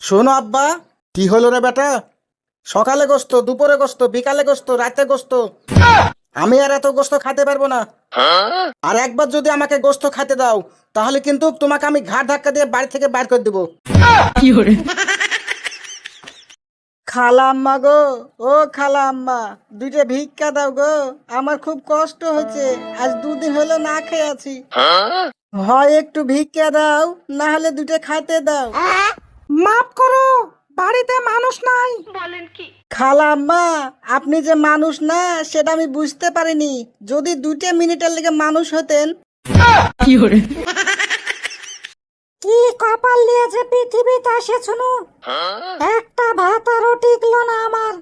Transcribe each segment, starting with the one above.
শোনো আব্বা, কি হলো রে বেটা? সকালে গোস্ত, দুপুরে গোস্ত, বিকালে গোস্ত, রাতে গোস্ত। আমি আর এত গোস্ত খাইতে পারবো না। আর একবার যদি আমাকে গোস্ত খাইতে দাও, তাহলে কিন্তু তোমাকে আমি ঘাড় ধাক্কা দিয়ে বাড়ি থেকে বাইর করে দেবো। খালাম্মা গো, ও খালাম্মা, দুইটা ভিক্ষা দাও গো। আমার খুব কষ্ট হয়েছে, আজ দুদিন হলো না খেয়ে আছি। হয় একটু ভিক্ষা দাও, না হলে দুটো খাইতে দাও। মাফ করো, বাড়িতে মানুষ নাই। বলেন কি? খালাম্মা, আপনি যে মানুষ না সেটা আমি বুঝতে পারিনি। যদি 2 মিনিটের লেগে মানুষ হতেন। কি কপাল নিয়ে যে পৃথিবীতে এসেছো, একটা ভাতারও টিকলো না আমার।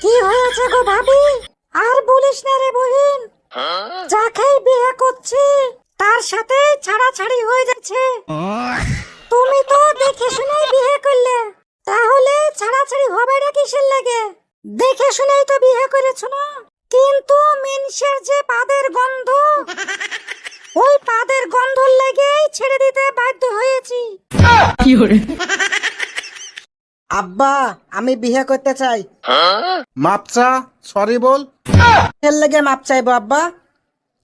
কি হয়েছে গো ভাবি? আর বলিস না রে বহিন, যাকেই বিয়ে করছি তার সাথে ছাড়াছাড়ি হয়ে যাচ্ছে। তুমি তো দেখে শুনে বিয়ে করলে, তাহলে ছাড়াছাড়ি হবে না কিসের লাগে? দেখে শুনেই তো বিয়ে করেছো না। কিন্তু মিনসের যে পাদের গন্ধ, ওই পাদের গন্ধর লেগেই ছেড়ে দিতে বাধ্য হয়েছি। আব্বা, আমি বিয়ে করতে চাই। মাপ চা, সরি বল। এর লেগে মাপ চাইবো আব্বা?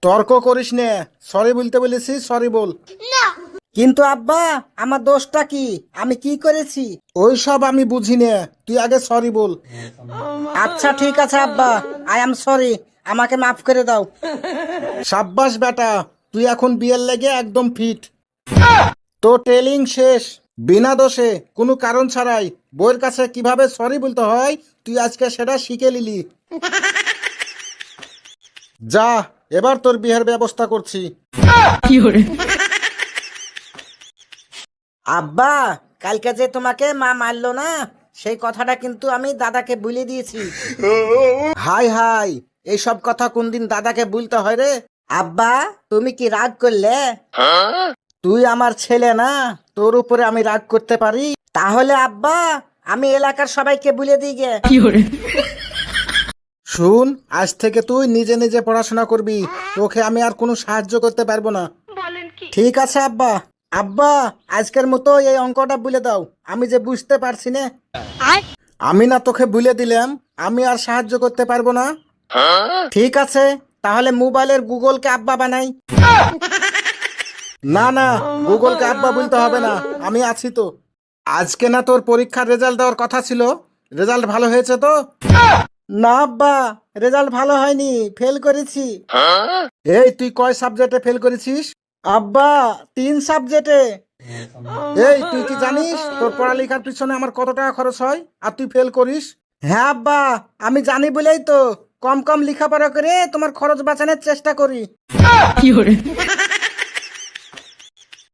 তর্ক করিস নে, সরি বলতে বলেছি, সরি বল। কিন্তু আব্বা, আমার দোষটা কি? আমি কি করেছি? ওই সব আমি বুঝি নে, তুই আগে সরি বল। আচ্ছা ঠিক আছে আব্বা, আই এম সরি, আমাকে মাফ করে দাও। সাব্বাস বেটা, তুই এখন বিয়ের লেগে একদম ফিট। তো টেলিং শেষ। বিনা দোষে, কোনো কারণ ছাড়াই বউয়ের কাছে কিভাবে সরি বলতে হয় তুই আজকে সেটা শিখে নিলি। যা, এবার তোর বিয়ের ব্যবস্থা করছি। আব্বা, কালকে যে তোমাকে মা মারলো না, সেই কথাটা কিন্তু আমি দাদাকে বলে দিয়েছি। হাই হাই, এইসব কথা কোনদিন দাদাকে বলতে হয় রে? আব্বা, তুমি কি রাগ করলে? তুই আমার ছেলে না, তোর উপরে আমি রাগ করতে পারি? তাহলে আব্বা, আমি এলাকার সবাইকে বলে দিই গে। শুন, আজ থেকে তুই নিজে নিজে পড়াশোনা করবি, তোকে আমি আর কোনো সাহায্য করতে পারবো না। বলেন কি? ঠিক আছে আব্বা। আব্বা, আজকের মতো এই অঙ্কটা বলে দাও, আমি যে বুঝতে পারছি না। আমি না তোকে বলে দিলাম, আমি আর সাহায্য করতে পারবো না। ঠিক আছে, তাহলে মোবাইলের গুগলকে আব্বা বানাই। না না, গুগলকে আব্বা বলতে হবে না, আমি আছি তো। আজকে না তোর পরীক্ষার রেজাল্ট দেওয়ার কথা ছিল, রেজাল্ট ভালো হয়েছে তো? না আব্বা, রেজাল্ট ভালো হয়নি, ফেল করেছি। এই তুই কয় সাবজেক্টে ফেল করেছিস? আব্বা, 3 সাবজেক্টে। এই তুই কি জানিস তোর পড়ালেখার পিছনে আমার কত টাকা খরচ হয়, আর তুই ফেল করিস? হ্যাঁ আব্বা, আমি জানি বলেই তো কম কম লেখাপড়া করে তোমার খরচ বাঁচানোর চেষ্টা করি।